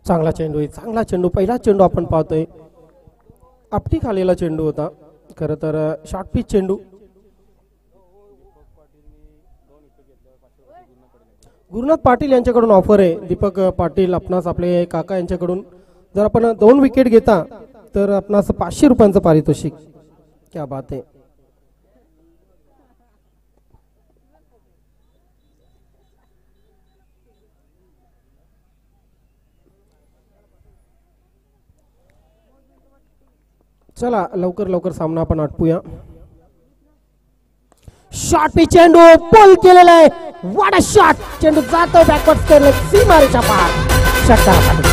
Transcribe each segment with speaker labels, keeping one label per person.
Speaker 1: चांगला चेंडू आहे, चांगला चेंडू. पहिला चेंडू आपण पाहतोय आपटी खालेला चेंडू होता. खरं तर शॉर्ट पिच चेंडू. गुरुनाथ पाटील यांच्याकडून ऑफर आहे. दीपक पाटील आपणास आपले काका यांच्याकडून जर आपण 2 विकेट घेता तर आपणास 500 रुपयांचं पारितोषिक. क्या बात आहे. चला लवकर लवकर सामना आपण आटपूया. शॉट पी चेंडू पोल केलेला आहे. What a shot. चेंडू जातो बॅकवर्ड केले सीमारेच्या पार. षटकार.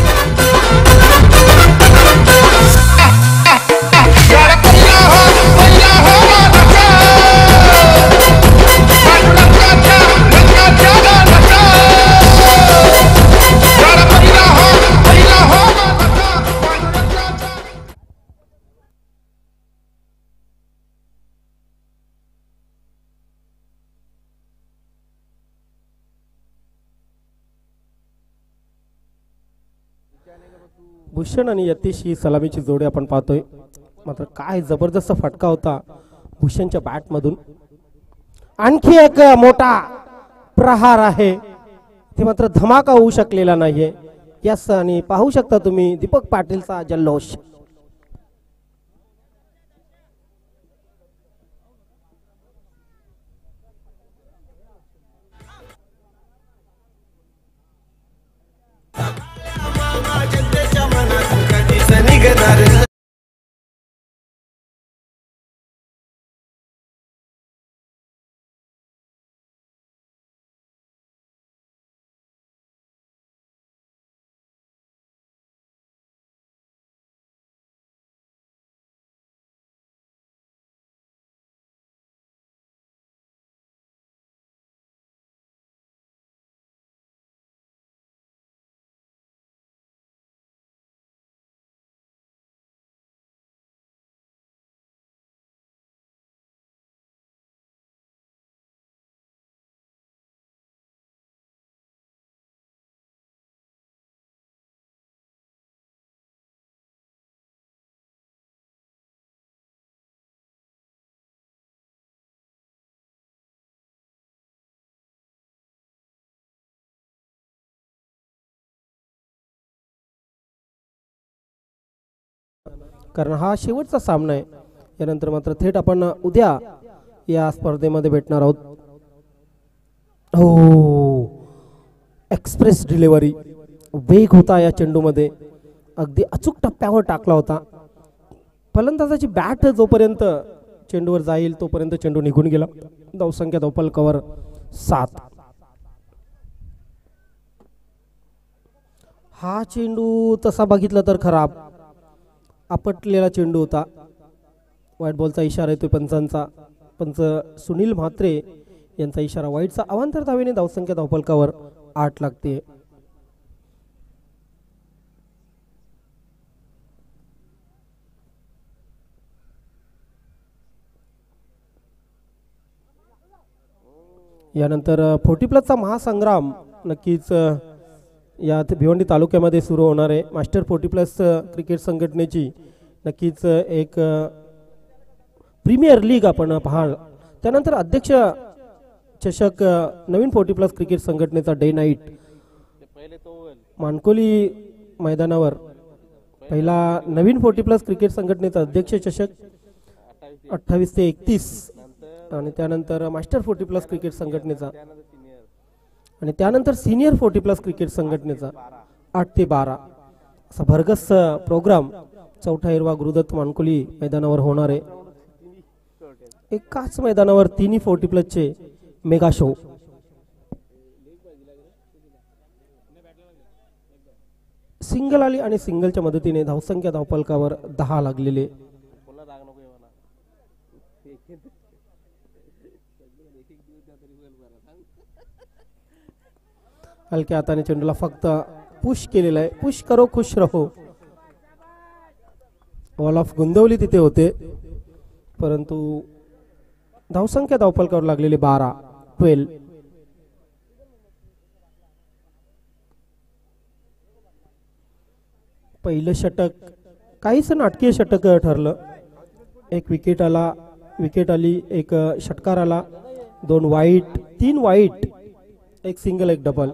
Speaker 1: भूषण आणि यतीश ही सलामीची जोडी आपण पाहतोय. मात्र काय जबरदस्त फटका होता भूषणच्या बॅट मधून. आणखी एक मोठा प्रहार आहे ते मात्र धमाका होऊ शकलेला नाहीये. यस आणि पाहू शकता तुम्ही दीपक पाटीलचा जल्लोष. कारण हा शेवटचा सामना आहे. यानंतर मात्र थेट आपण उद्या या स्पर्धेमध्ये भेटणार आहोत. हो एक्सप्रेस डिलिव्हरी. वेग होता या चेंडूमध्ये. अगदी अचूक टप्प्यावर टाकला होता. फलंदाजाची बॅट जोपर्यंत चेंडूवर जाईल तोपर्यंत चेंडू निघून गेला. धावसंख्या धावफलकावर 7. हा चेंडू तसा बघितला तर खराब आपटलेला चेंडू होता. व्हाईट बॉलचा इशारा येतोय पंचांचा. पंच सुनील म्हात्रे यांचा इशारा वाईटचा. अवांतर धावेने धावसंख्या धावफलकावर 8 लागते. यानंतर 40+ महासंग्राम नक्कीच या भिवंडी तालुक्यामध्ये सुरू होणार आहे. मास्टर 40+ क्रिकेट संघटनेची नक्कीच एक प्रीमियर लीग आपण पाहाल. त्यानंतर अध्यक्ष चषक नवीन 40+ क्रिकेट संघटनेचा डे नाईट मानकोली मैदानावर. पहिला नवीन 40+ क्रिकेट संघटनेचा अध्यक्ष चषक 28 ते 31 आणि त्यानंतर मास्टर 40+ क्रिकेट संघटनेचा आणि त्यानंतर सिनियर 40+ क्रिकेट संघटनेचा 8 ते 12 असा भरगस प्रोग्राम चौथा हिरवा गुरुदत्त मानकोली मैदानावर होणार आहे. एकाच मैदानावर तिन्ही 40+ चे मेगा शो. सिंगल आली आणि सिंगलच्या मदतीने धावसंख्या धावफलकावर 10 लागलेले. हलक्या हाताने चेंडूला फक्त पुश केलेला आहे. पुश करो खुश रहो. वॉल ऑफ गुंदवली तिथे होते, परंतु धावसंख्या धावफलकावर लागलेली 12. पहिलं षटक काहीच नाटकीय षटक ठरलं. एक विकेट आली, एक षटकार आला, 2 वाईट, 3 वाईट, एक सिंगल, एक डबल.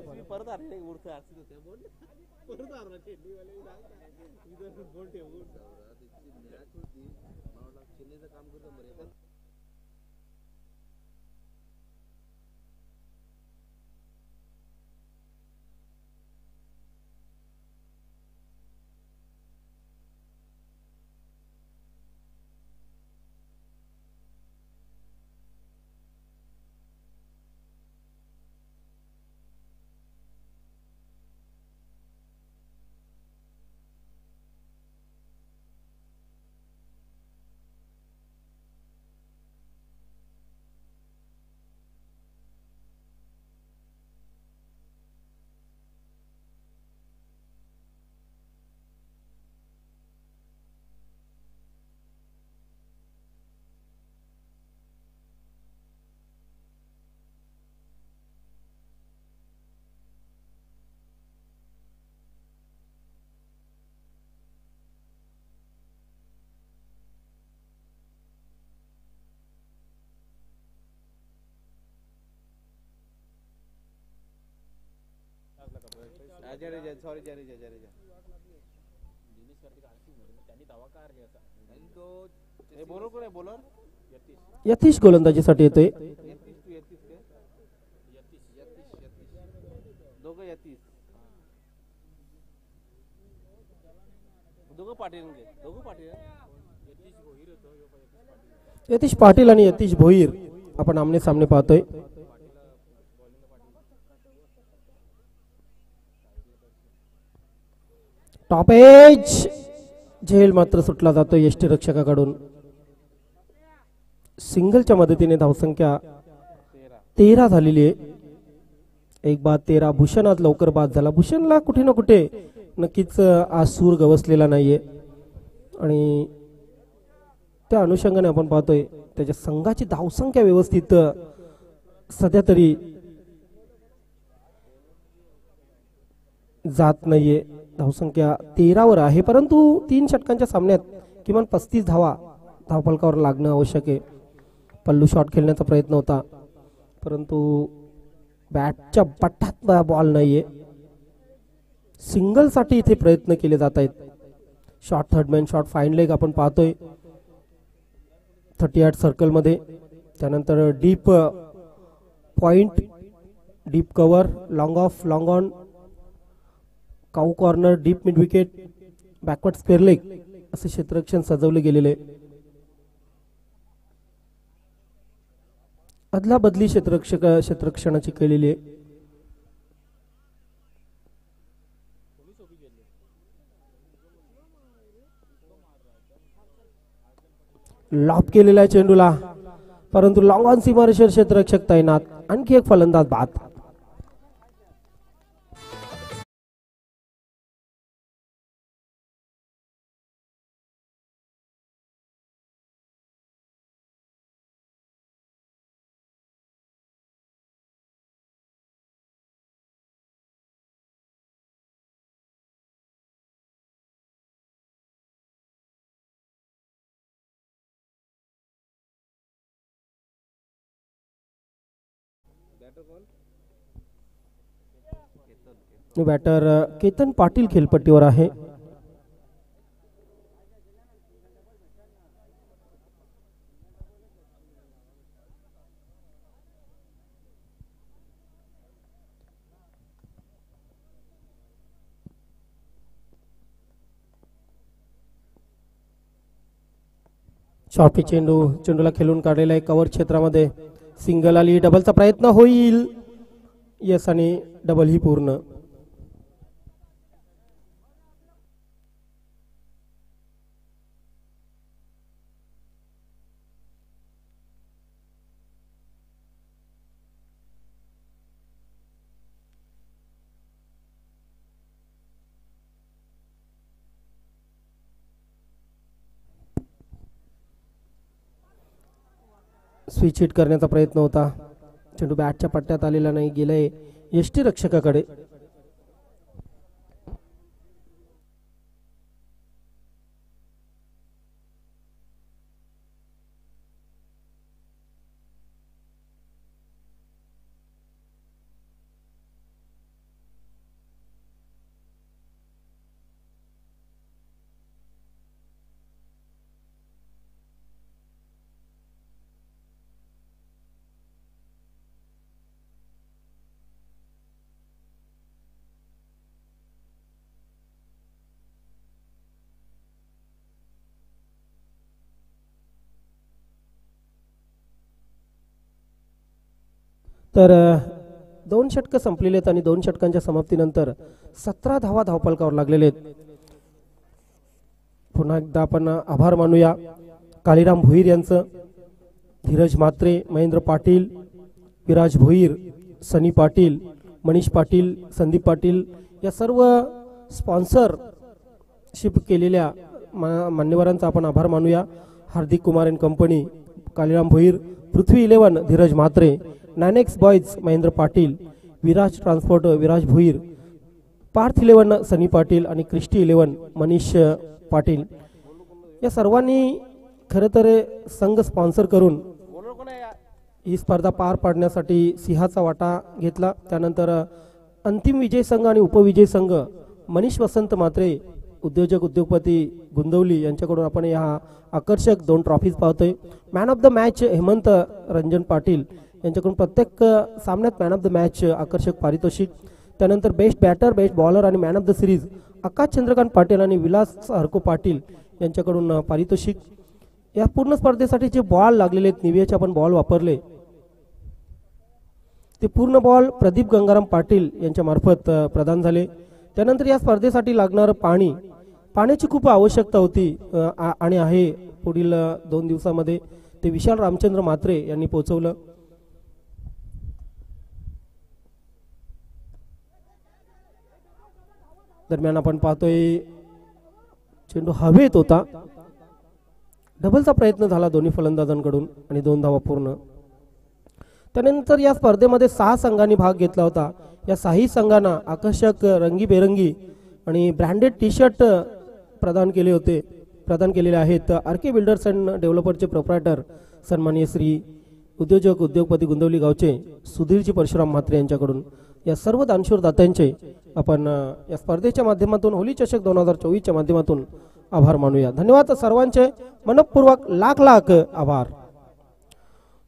Speaker 1: यतीश गोलंदाजीसाठी येतोय. यतीश पाटील आणि यतीश भोईर आपण आमने सामने पाहतोय. टॉप एज झेल मात्र सुटला जातो यष्टीरक्षकाकडून. सिंगलच्या मदतीने धावसंख्या 13 झालेली आहे. एक बाद 13. भूषण आज लवकर बाद झाला. भूषणला कुठे ना कुठे नक्कीच आज सूर गवसलेला नाहीये आणि त्या अनुषंगाने आपण पाहतोय त्याच्या संघाची धावसंख्या व्यवस्थित सध्या तरी जात नाहीये. धावसंख्या 13 वर आहे, परंतु 3 षटकांच्या सामन्यात किमान 35 धावा धावफलकावर लागणं आवश्यक आहे. पल्लू शॉट खेळण्याचा प्रयत्न होता, परंतु बॅटच्या पट्ट्यात बॉल नाहीये. सिंगल साठी इथे प्रयत्न केले जात आहेत. Shot third man shot fine leg आपण पाहतोय 38 सर्कल मध्ये. त्यानंतर deep point, deep cover, long of, long on, cow corner, deep mid wicket, backward square leg असे क्षेत्ररक्षण सजवले गेलेले. अदला बदली क्षेत्ररक्षणाची केलेली आहे. लॉप केलेला आहे चेंडूला, परंतु लॉंग ऑन सीमारेषेवर क्षेत्ररक्षक तैनात. आणखी एक फलंदाज बाद. बॅटर केतन पाटील खेळपट्टीवर आहे. शॉपी चेंडूला खेळून काढलेला आहे कव्हर क्षेत्रामध्ये. सिंगल आली, डबलचा प्रयत्न होईल. यस, आणि डबल ही पूर्ण. स्विच हिट करण्याचा प्रयत्न होता, चेंडू बॅटच्या पट्ट्यात आलेला नाही, गेलाय यष्टी रक्षकाकडे. तर 2 षटकं संपलेले आहेत आणि 2 षटकांच्या समाप्तीनंतर 17 धावा धावफलकावर लागलेले आहेत. पुन्हा एकदा आपण आभार मानूया कालीराम भोईर यांचं, धीरज म्हात्रे, महेंद्र पाटील, विराज भोईर, सनी पाटील, मनीष पाटील, संदीप पाटील या सर्व स्पॉन्सरशिप केलेल्या मान्यवरांचा आपण आभार मानूया. Hardik Kumar and company, Kaliram Bhoir, Prithvi 11 Dheeraj Mhatre, 9X boys Mahendra Patil, Viraj transport Viraj Bhoir, Parth 11 Sunny Patil आणि क्रिस्टी 11 मनीष पाटील या सर्वांनी खरं तर संघ स्पॉन्सर करून ही स्पर्धा पार पाडण्यासाठी सिंहाचा वाटा घेतला. त्यानंतर अंतिम विजय संघ आणि उपविजय संघ मनीष वसंत म्हात्रे, उद्योजक उद्योगपती गुंदवली यांच्याकडून आपण या आकर्षक 2 ट्रॉफीज पाहतोय. Man of the match Hemant Ranjan Patil यांच्याकडून प्रत्येक सामन्यात मॅन ऑफ द मॅच आकर्षक पारितोषिक. त्यानंतर बेस्ट बॅटर, बेस्ट बॉलर आणि मॅन ऑफ द सिरीज आकाश चंद्रकांत पाटील आणि विलास हरको पाटील यांच्याकडून पारितोषिक. या पूर्ण स्पर्धेसाठी जे बॉल लागलेले आहेत, निवियाचे आपण बॉल वापरले, ते पूर्ण बॉल प्रदीप गंगाराम पाटील यांच्या मार्फत प्रदान झाले. त्यानंतर या स्पर्धेसाठी लागणारं पाण्याची खूप आवश्यकता होती आणि आहे. पुढील 2 दिवसामध्ये ते विशाल रामचंद्र म्हात्रे यांनी पोहोचवलं. दरम्यान आपण पाहतोय चेंडू हवेत होता, डबलचा प्रयत्न झाला दोन्ही फलंदाजांकडून आणि 2 धावा पूर्ण. त्यानंतर या स्पर्धेमध्ये 6 संघांनी भाग घेतला होता. या 6 संघांना आकर्षक रंगीबेरंगी आणि ब्रँडेड टी शर्ट प्रदान केलेले आहेत. आरके बिल्डर्स अँड डेव्हलपरचे प्रोप्रायटर सन्माननीय श्री उद्योजक उद्योगपती गुंदवली गावचे सुधीरजी परशुराम म्हात्रे यांच्याकडून या सर्व दानशूर दात्यांचे आपण या स्पर्धेच्या माध्यमातून होली चषक 2024च्या माध्यमातून आभार मानूया. धन्यवाद सर्वांचे, मनपूर्वक लाख लाख आभार.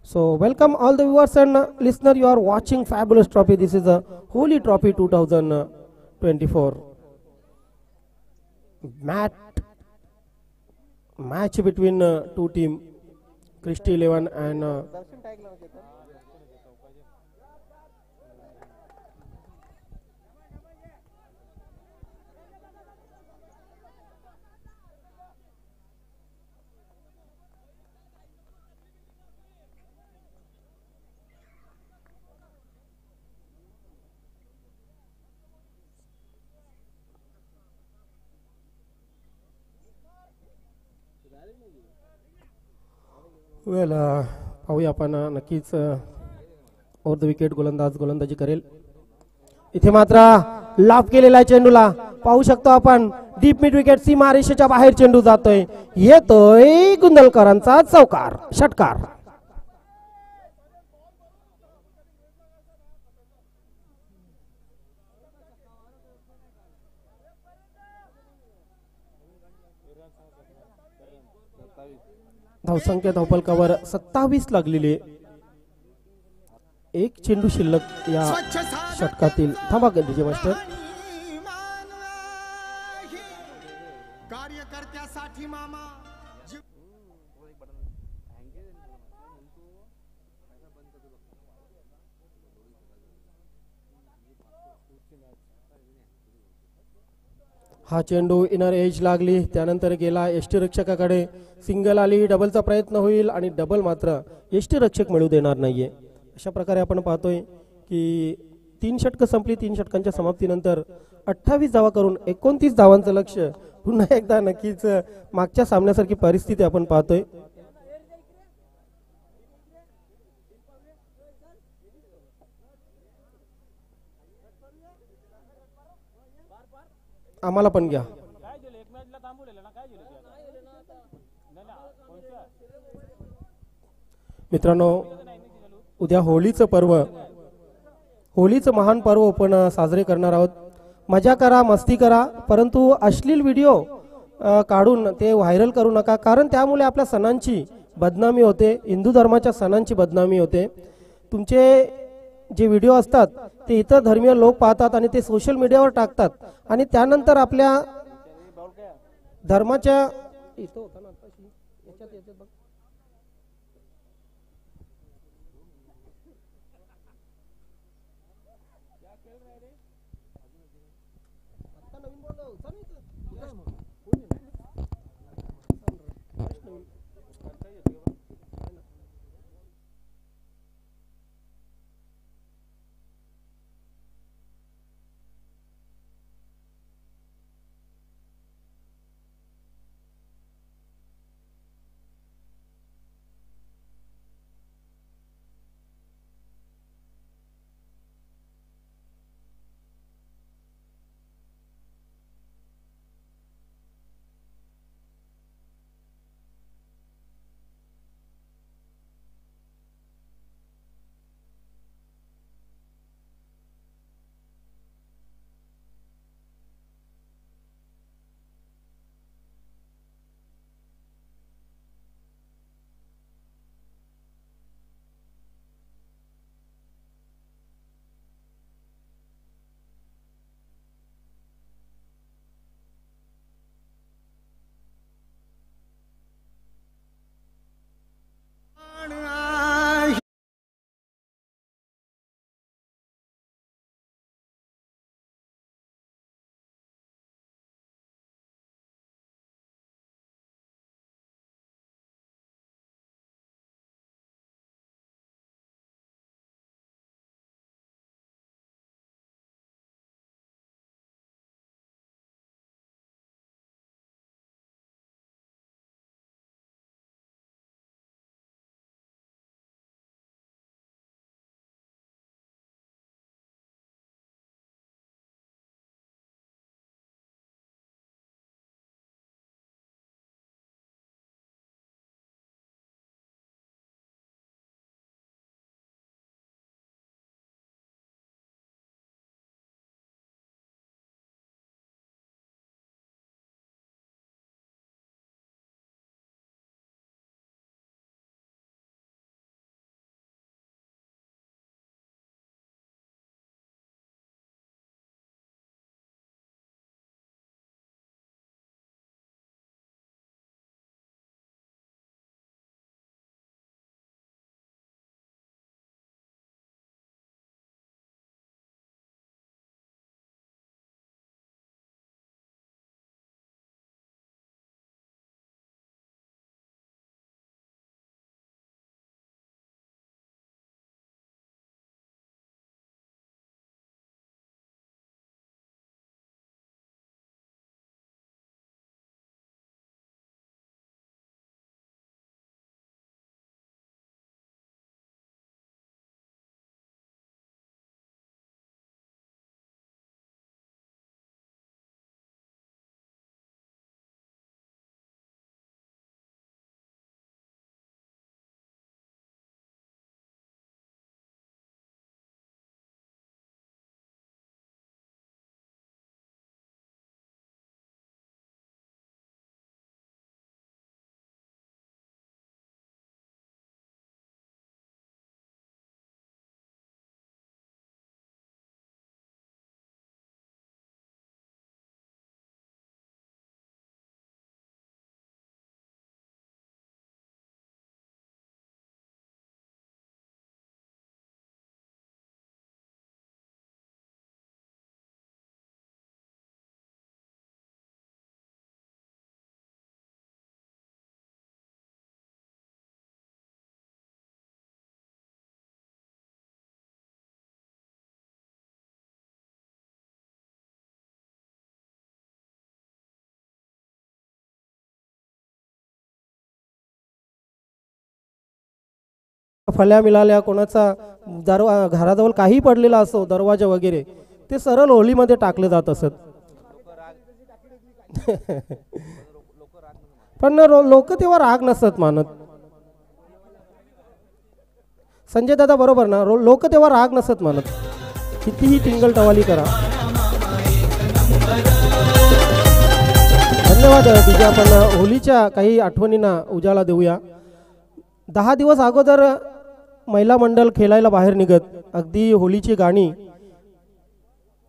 Speaker 1: So welcome all the viewers and listener, you are watching fabulous trophy. This is a Holy Trophy 2024 match between 2 team, Christy 11 and पाहूया आपण नक्कीच ओव्हर द विकेट गोलंदाजी करेल. इथे मात्र लाफ केलेला चेंडूला पाहू शकतो आपण, डीप मिड विकेट सीमा रेषेच्या बाहेर चेंडू जातोय, येतोय गुंदलकरांचा चौकार षटकार. धावसंख्या धावफलकावर 27 लागलेली, एक चेंडू शिल्लक या षटकातील. थांबा डीजे मास्टर. कार्यकर्त्यासाठी मामा हा चेंडू इनर एज लागली, त्यानंतर गेला यष्टीरक्षकाकडे, सिंगल आली, डबलचा प्रयत्न होईल आणि डबल मात्र यष्टीरक्षक मिळू देणार नाहीये. अशा प्रकारे आपण पाहतोय की 3 षटकं संपली. 3 षटकांच्या समाप्तीनंतर 28 धावा करून 29 धावांचं लक्ष्य. पुन्हा एकदा नक्कीच मागच्या सामन्यासारखी परिस्थिती आपण पाहतोय. आम्हाला पण घ्या. मित्रांनो, उद्या होळीचं पर्व, होळीचं महान पर्व आपण साजरे करणार आहोत. मजा करा, मस्ती करा, परंतु अश्लील व्हिडिओ काढून ते व्हायरल करू नका, कारण त्यामुळे आपल्या सणांची बदनामी होते, हिंदू धर्माच्या सणांची बदनामी होते. तुमचे जे व्हिडिओ असतात ते इतर धर्मीय लोक पाहतात आणि ते सोशल मीडियावर टाकतात आणि त्यानंतर आपल्या धर्माच्या फळ्या मिळाल्या, कोणाचा घराजवळ काही पडलेला असो, दरवाजा वगैरे, ते सरळ होळीमध्ये टाकले जात असत. पण लोक तेव्हा राग नसत मानत. संजय दादा बरोबर ना, लोक तेव्हा राग नसत मानत, कितीही टिंगल टवाली करा. धन्यवाद DJ. आपण होलीच्या काही आठवणींना उजाळा देऊया. 10 दिवस अगोदर महिला मंडळ खेळायला बाहेर निघत, अगदी होलीची गाणी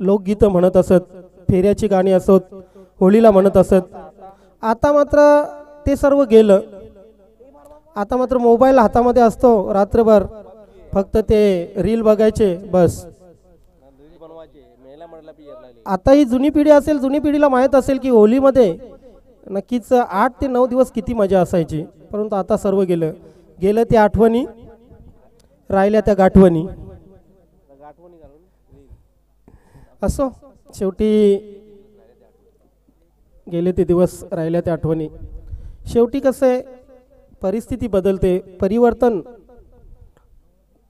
Speaker 1: लोकगीतं म्हणत असत, फेऱ्याची गाणी असत, होळीला म्हणत असत. आता मात्र ते सर्व गेलं. आता मात्र मोबाईल हातामध्ये असतो, रात्रभर फक्त ते रील बघायचे बस. आता ही जुनी पिढी असेल, जुनी पिढीला माहीत असेल की होलीमध्ये नक्कीच 8 ते 9 दिवस किती मजा असायची. परंतु आता सर्व गेलं. गेलं त्या आठवणी, राहिल्या त्या गाठवणी. असो, शेवटी गेले ते दिवस, राहिल्या त्या आठवणी. शेवटी कसं आहे, परिस्थिती बदलते, परिवर्तन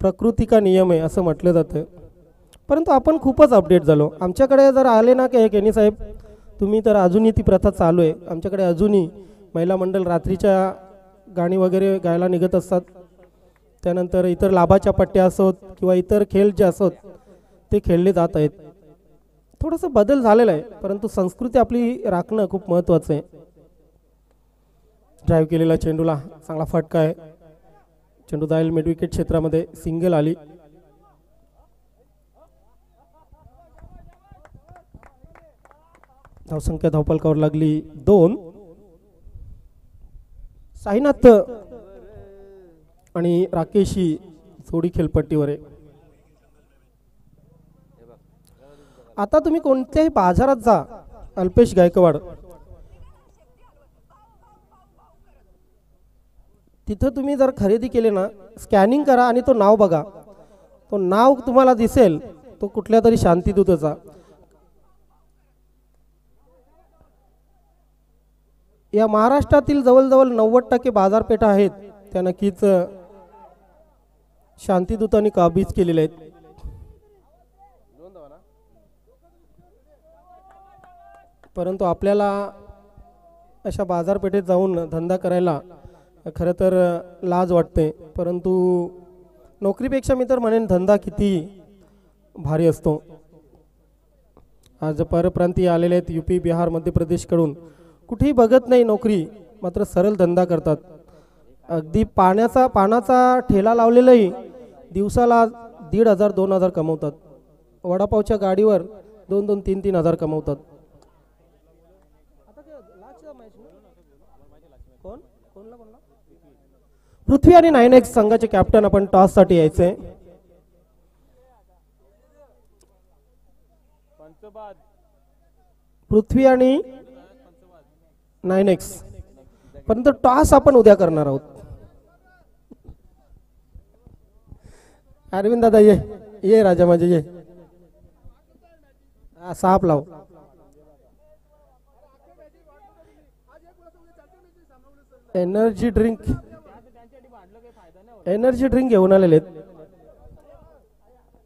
Speaker 1: प्रकृती का नियम आहे असं म्हटलं जातं. परंतु आपण खूपच अपडेट झालो. आमच्याकडे जर आले ना की केनी साहेब तुम्ही, तर अजूनही ती प्रथा चालू आहे. आमच्याकडे अजूनही महिला मंडळ रात्रीच्या गाणी वगैरे गायला निघत असतात. त्यानंतर इतर लाभाच्या पट्ट्या असोत किंवा इतर खेळ जे असोत ते खेळले जात आहेत. थोडंसं बदल झालेला आहे, परंतु संस्कृती आपली राखणं खूप महत्त्वाचं आहे. ड्राईव्ह केलेला चेंडूला चांगला फटका आहे. चेंडू जाईल मिड विकेट क्षेत्रामध्ये, सिंगल आली. धावसंख्या धावपलकावर लागली 2. साईनाथ आणि राकेशी जोडी खेळपट्टीवर आहे. आता तुम्ही कोणत्याही बाजारात जा, अल्पेश गायकवाड, तिथं तुम्ही जर खरेदी केले ना, स्कॅनिंग करा आणि तो नाव बघा. तो नाव तुम्हाला दिसेल तो कुठल्या तरी शांतिदूताचा. या महाराष्ट्रातील जवळजवळ 90% बाजारपेठा आहेत त्या नक्कीच शांतिदूतांनी काबीज केलेल्या आहेत. परंतु आपल्याला अशा बाजारपेठेत जाऊन धंदा करायला खरं तर लाज वाटते. परंतु नोकरीपेक्षा मी तर म्हणेन धंदा किती भारी असतो. आज परप्रांतीय आलेले आहेत UP, बिहार, मध्य प्रदेशकडून. कुठेही बघत नाही नोकरी, मात्र सरळ धंदा करतात. अगदी पानाचा ठेला लावलेलाही दिवसाला 1,500-2,000 कमवतात. वडापावच्या गाडीवर 2,000, 3,000 कमवतात. पृथ्वी आणि 9X संघाचे कॅप्टन आपण टॉस साठी यायचे. पृथ्वी आणि 9X, परंतु टॉस आपण उद्या करणार आहोत. अरविंद दादा ये राजा माझे ये. साप लाव. एनर्जी ड्रिंक घेऊन आलेले आहेत.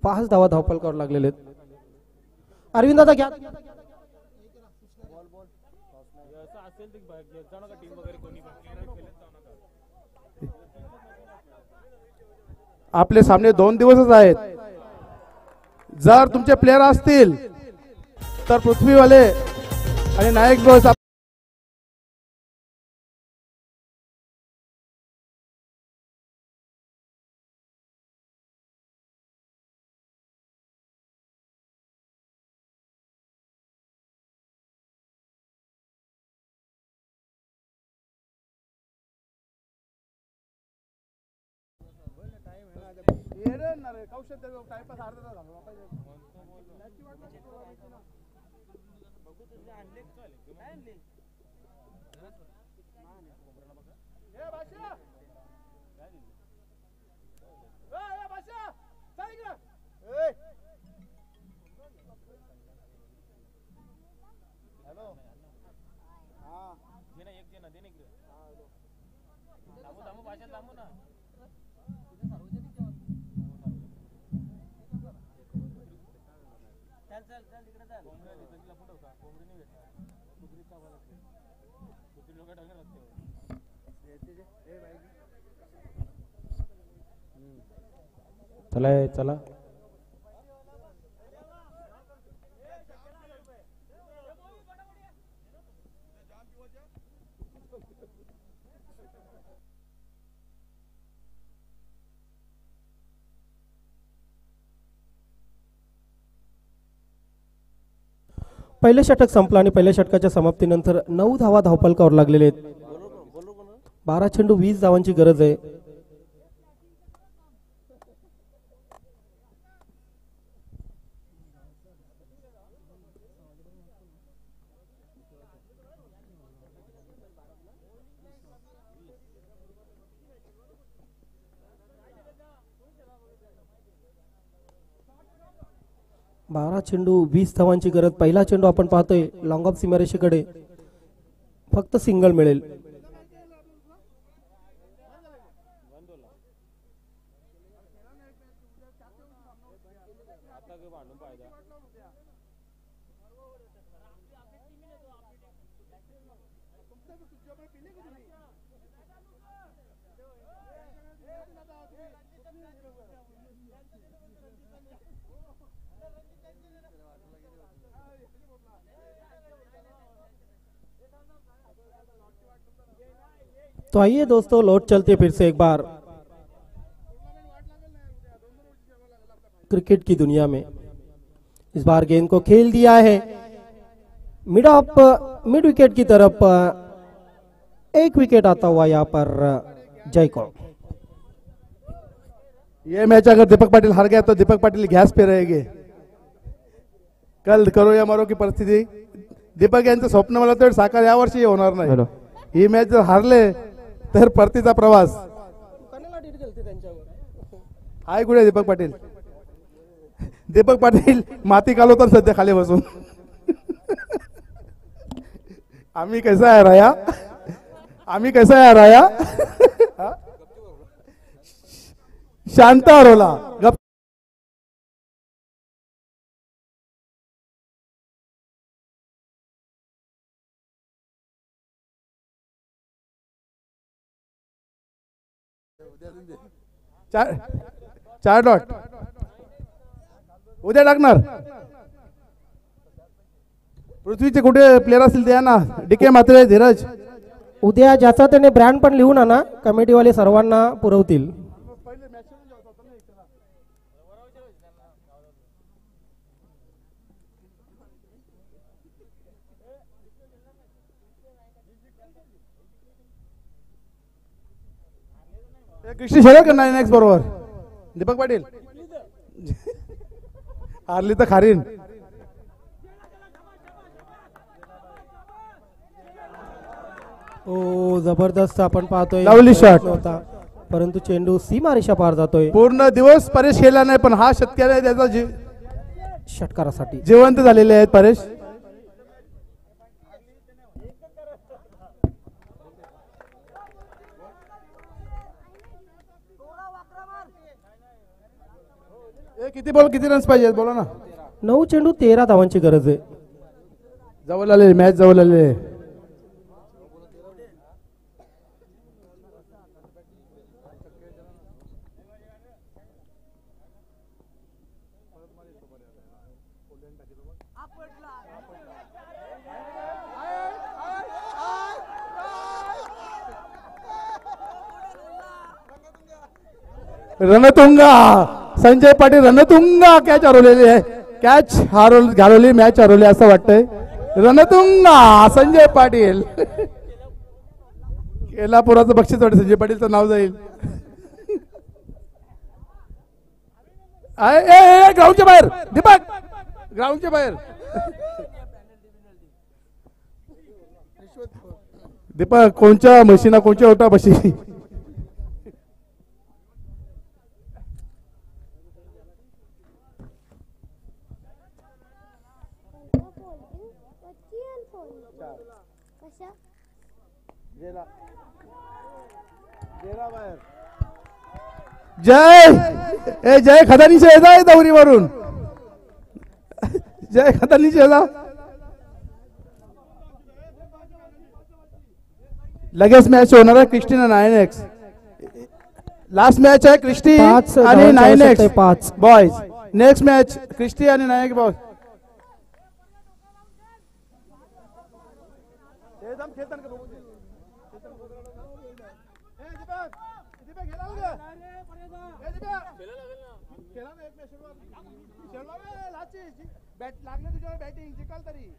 Speaker 1: 5 धावा धावपलकावर लागलेले आहेत. अरविंद दादा घ्या.
Speaker 2: आपले सामने 2 दिवसच आहेत. जर तुमचे प्लेयर असतील तर पृथ्वीवाले आणि नायक बॉयज
Speaker 1: चला चला. पहिले षटक संपलं आणि पहिल्या षटकाच्या समाप्तीनंतर 9 धावा धावफलकावर लागलेले आहेत. 12 चेंडू 20 धावांची गरज आहे. बारा चेंडू 20 धावांची गरज. पहिला चेंडू आपण पाहतोय लॉंग ऑफ सीमारेषेकडे, फक्त सिंगल मिळेल. तो आइए दोस्तों, लौट चलते फिर से एक बार क्रिकेट की दुनिया में. इस बार गेंद को खेल दिया है मिड विकेट की तरफ. एक विकेट आता हुआ यहाँ पर जय को.
Speaker 2: ये मैच अगर दीपक पाटिल हार गया तो दीपक पाटिल गैस पे रहेंगे. कल करो या मरो की परिस्थिती दीपक यांचं स्वप्न मला तर साकार यावर्षी होणार नाही. ही मॅच जर हारले तर परतीचा प्रवास. हाय कुठे दीपक पाटील. दीपक पाटील माती कालवतात सध्या खाली बसून. आम्ही कैसा आहे राया, आम्ही कैसा आहे राया. शांत हरवला. गप. चार डॉट उद्या टाकणार. पृथ्वीचे कुठे प्लेयर असतील द्या ना. डीके मात्रे, धीरज.
Speaker 1: उद्या ज्याचा त्याने ब्रँड पण लिहून आणा, कमिटीवाले सर्वांना पुरवतील.
Speaker 2: कृष्ण शेअर करणार नेक्स्ट बरोबर. दीपक पाटील हारली तर खारीन.
Speaker 1: ओ जबरदस्त आपण पाहतोय.
Speaker 2: लवली शॉट
Speaker 1: होता, परंतु चेंडू सीमारेषा पार जातोय.
Speaker 2: पूर्ण दिवस परेश खेळला नाही, पण हा शेतकरी त्याचा
Speaker 1: षटकारासाठी
Speaker 2: जिवंत झालेले आहेत परेश. किती बॉल किती रन्स पाहिजे बोला ना.
Speaker 1: 9 चेंडू 13 धावांची गरज आहे.
Speaker 2: जवळ आले मॅच, जवळ आले. रणतुंगा संजय पाटील रणतुंगा कॅच हरवलेली आहे. कॅच घालवली, मॅच हरवली असं वाटतंय. रणतुंगा संजय पाटील. केलापुराचं बक्षीस वाटतं संजय पाटीलचं नाव जाईल. ग्राउंडच्या बाहेर दीपक, ग्राउंडच्या बाहेर. दीपक कोणच्या म्हशीना कोणच्या ओटा बशी. जय जय खदानीचे येजा दौरीवरून. जय खदानीचे येजा. लगेच मॅच होणार आहे क्रिस्टी आणि 9X. लास्ट मॅच आहे क्रिस्टी
Speaker 1: 5
Speaker 2: आणि
Speaker 1: धावांची आवश्यकता
Speaker 2: 9X
Speaker 1: आहे, 5.
Speaker 2: बॉयज. नेक्स्ट मॅच क्रिस्टी आणि 9X बॉयज. बॅट लागले तुझ्यावर बॅटिंग जिकाल तरी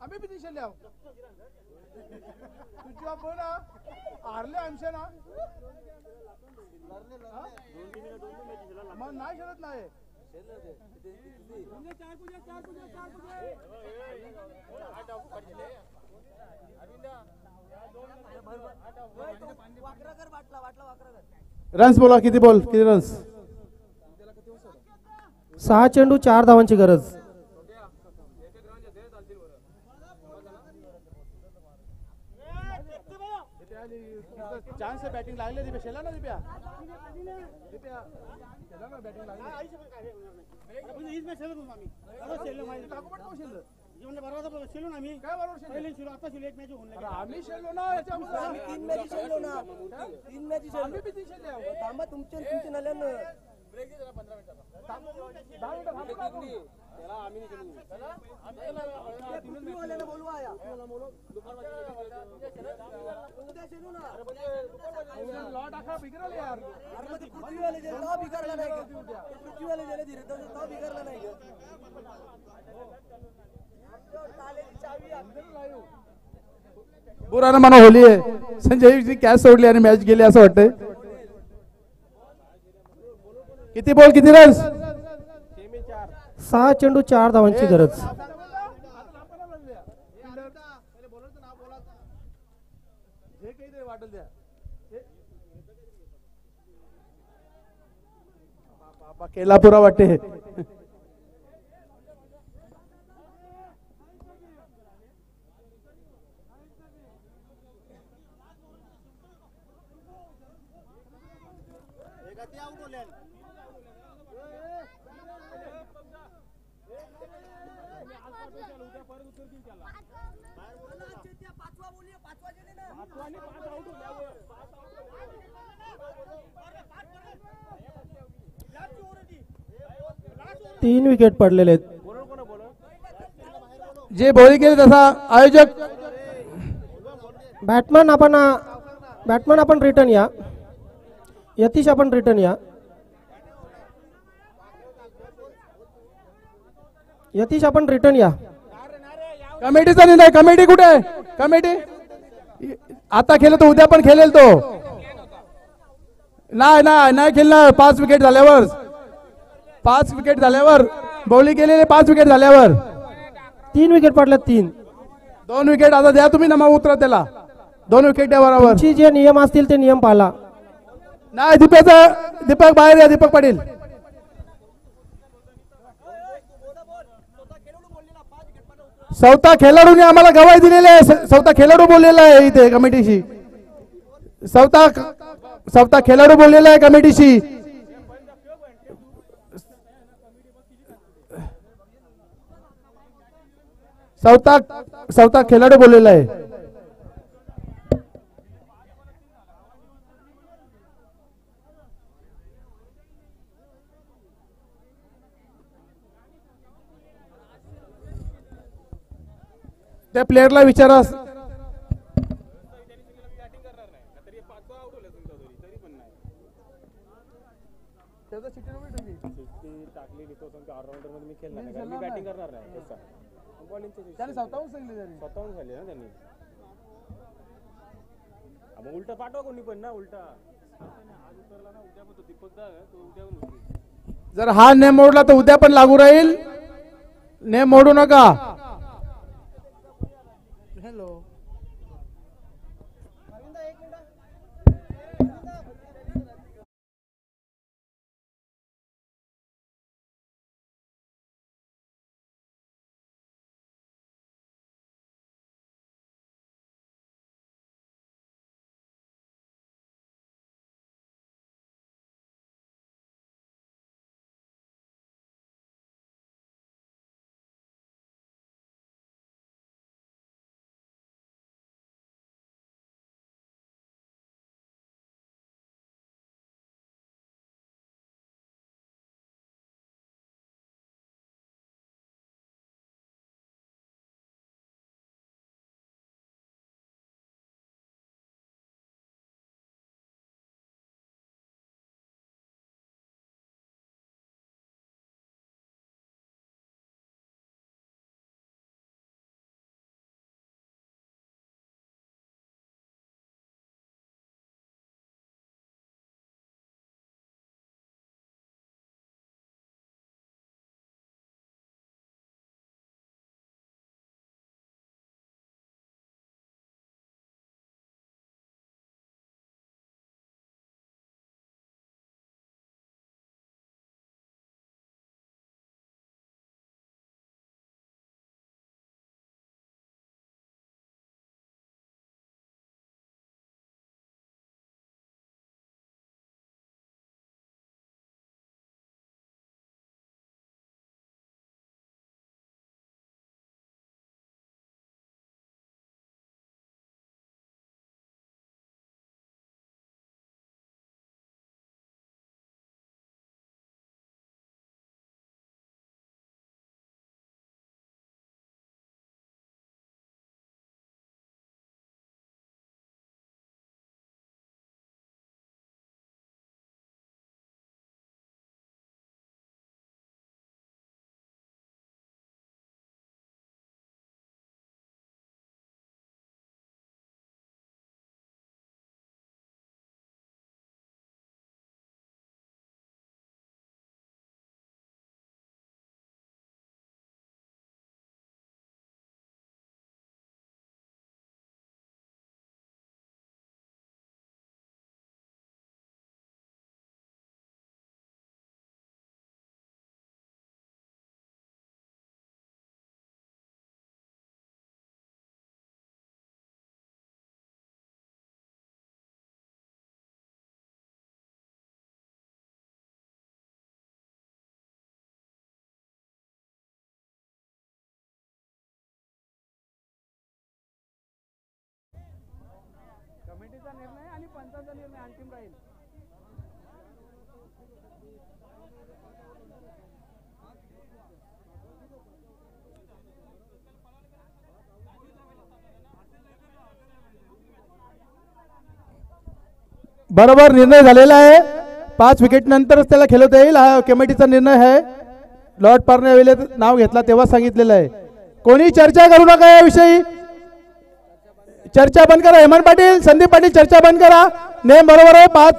Speaker 2: आम्ही बी 300 लिहाव तुझी आपण हारले आमच्या ना मग नाही खेळत नाही. रन्स बोला किती बॉल किती रन्स.
Speaker 1: 6 चेंडू 4 धावांची गरज.
Speaker 2: चान्स आहे बॅटिंग लागले दिप्या शेला ना दिप्या दिप्या शेला ना बॅटिंग लागली काय बरोबर आम्ही शेलो ना याच्यामुळे
Speaker 3: 3 मॅच खेळलो ना 3 मॅच खेळलो
Speaker 2: आम्ही बी 300 लिहाव
Speaker 3: थांबा तुमचे नल्यानं बोलवा या
Speaker 2: लॉट आखा बिगरल यार.
Speaker 3: पृथ्वीवाले जे तो बिघडला नाही पृथ्वीवाले जे धीरे तो बिघडला नाही
Speaker 2: बुराना मना होली आहे. संजय कॅच सोडली आणि मॅच गेली असं वाटतंय. किती बॉल किती रन्स.
Speaker 1: 6 चेंडू 4 धावांची गरज.
Speaker 2: केलापुरा वाटते
Speaker 1: तीन विकेट पडलेले आहेत.
Speaker 2: जे बॉलिंग केले तसा आयोजक
Speaker 1: बॅटमन आपण रिटर्न या. यतीश आपण रिटर्न या. यतीश आपण रिटर्न या.
Speaker 2: कमिटीचा निर्णय. कमिटी कुठे आहे. कमिटी आता खेळत तो उद्या पण खेळेल तो. नाही खेळणार. 5 विकेट झाल्यावर 5 विकेट झाल्यावर बॉलिंग केलेले 5 विकेट झाल्यावर
Speaker 1: 3 विकेट पडल्यात. 3
Speaker 2: 2 विकेट आता द्या तुम्ही नमा उतरा त्याला. 2 विकेट द्या बरोबर.
Speaker 1: तुमची जे नियम असतील ते नियम पाळा.
Speaker 2: नाही दीपक बाहेर या. दीपक पाटील सौता खेळाडूने आम्हाला गवाही दिलेली आहे. सौता खेळाडू बोललेला आहे इथे कमिटीशी. सौता खेळाडू बोललेला आहे कमिटीशी. सौता खेळाडू बोललेला आहे. त्या प्लेयरला विचारा.
Speaker 4: उलटा पाठवा कोणी पण ना उलटा.
Speaker 2: जर हा नेम मोडला तर उद्या पण लागू राहील. नेम मोडू नका. हॅलो. बरोबर निर्णय झालेला आहे. 5 विकेट नंतरच त्याला खेळवता येईल हा कमिटीचा निर्णय आहे. लॉर्ड पार्नेवेले नाव घेतला तेव्हा सांगितलेलं आहे. कोणी चर्चा करू नका याविषयी. चर्चा बंद करा. हेमंत पाटील, संदीप पाटील चर्चा बंद करा. नेम बरोबर आहे 5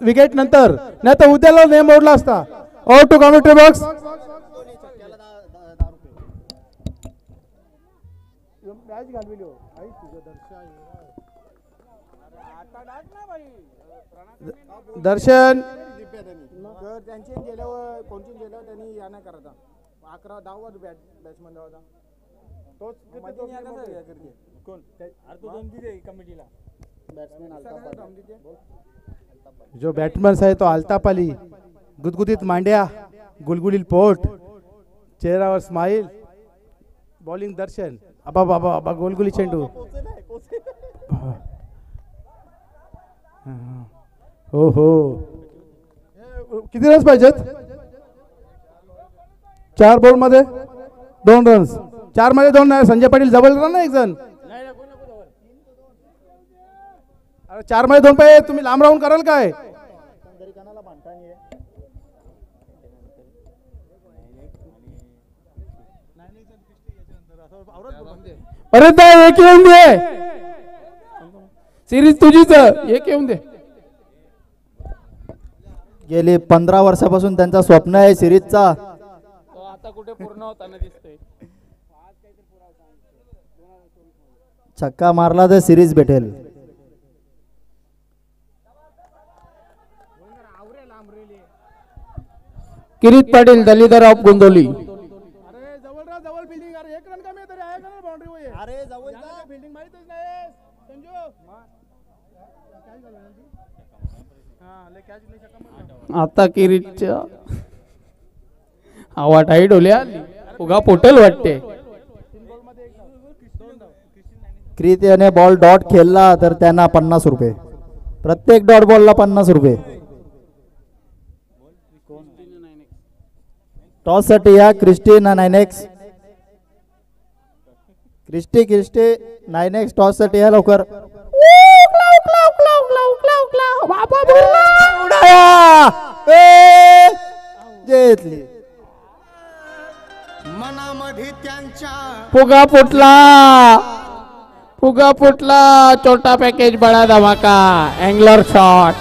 Speaker 2: विकेट नंतर, नाही तर उद्याला नेम मोडला असता. Out to commentary box. Darshan
Speaker 4: त्यांची गेल्यावर कोणची गेल्यावर त्यांनी या नाही करायचा. 11-10 वर बॅट्समन होता तोच कोण कमिटीला
Speaker 2: जो बॅट्समन आहे तो अल्ताफ अली. गुदगुदीत मांड्या, गुलगुलीत पोट, चेहऱ्यावर स्माइल, बॉलिंग दर्शन. अबा बाबा बाबा गोलगुली चेंडू. हो हो. किती रन्स पाहिजेत? 4 बॉल मध्ये 2 रन्स. 4 मध्ये 2 नाही. संजय पाटील जवळ रन ना एक जण. 4 मध्ये 2 पाहिजे. तुम्ही लांब राहून कराल काय? अरे एक येऊन दे. सिरीज तुझीच एक येऊन दे.
Speaker 5: गेली 15 वर्षापासून त्यांचा स्वप्न आहे सिरीजचा.
Speaker 6: आता कुठे पूर्ण होताना दिसतोय.
Speaker 5: छक्का मारला तर सिरीज भेटेल.
Speaker 6: किरीट पाटील, दलिदर ऑफ गोंदवली.
Speaker 2: अरे जवळ जवळ बिल्डिंग. अरे 1 रन कमी आहे तरी आहे का बाउंड्री होईल. अरे जवळ बिल्डिंग माहितच नाही संजू.
Speaker 6: आता किरीटच्या हवा टाईट होल्या. उगा पोटल वाटते.
Speaker 5: क्रित याने बॉल डॉट खेळला तर त्यांना 50 रुपये. प्रत्येक डॉट बॉलला 50 रुपये. टॉस साठी या Christina 9x. Christie 9x toss साठी या लवकर. जेतली.
Speaker 4: मनामध्ये त्यांच्या
Speaker 6: फुगा फुटला. छोटा पैकेज बड़ा धमाका. एंगलर शॉट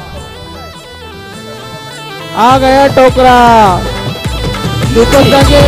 Speaker 6: आ गया. टोकरा दीपक दागे.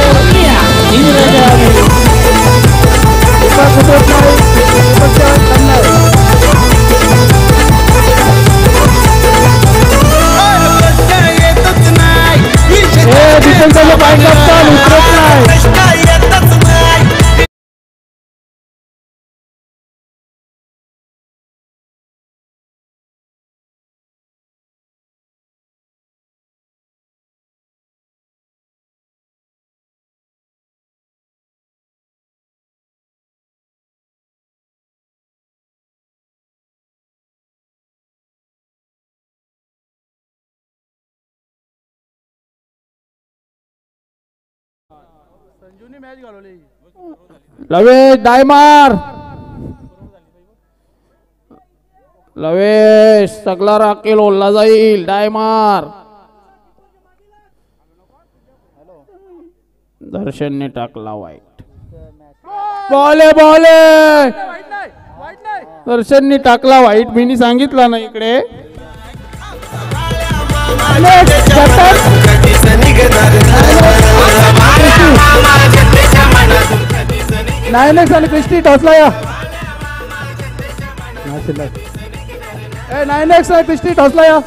Speaker 2: संजूनी मॅच घालवली.
Speaker 6: लवेश डायमार. लवेश सगळा राखेल ओल्ला जाईल. डायमार. दर्शनने टाकला वाईट. बॉले दर्शनने टाकला वाईट. मी सांगितलं ना इकडे.
Speaker 2: नायनेक्स आणि क्रिस्टी टॉसला या. 9x आणि क्रिस्टी टॉसला या.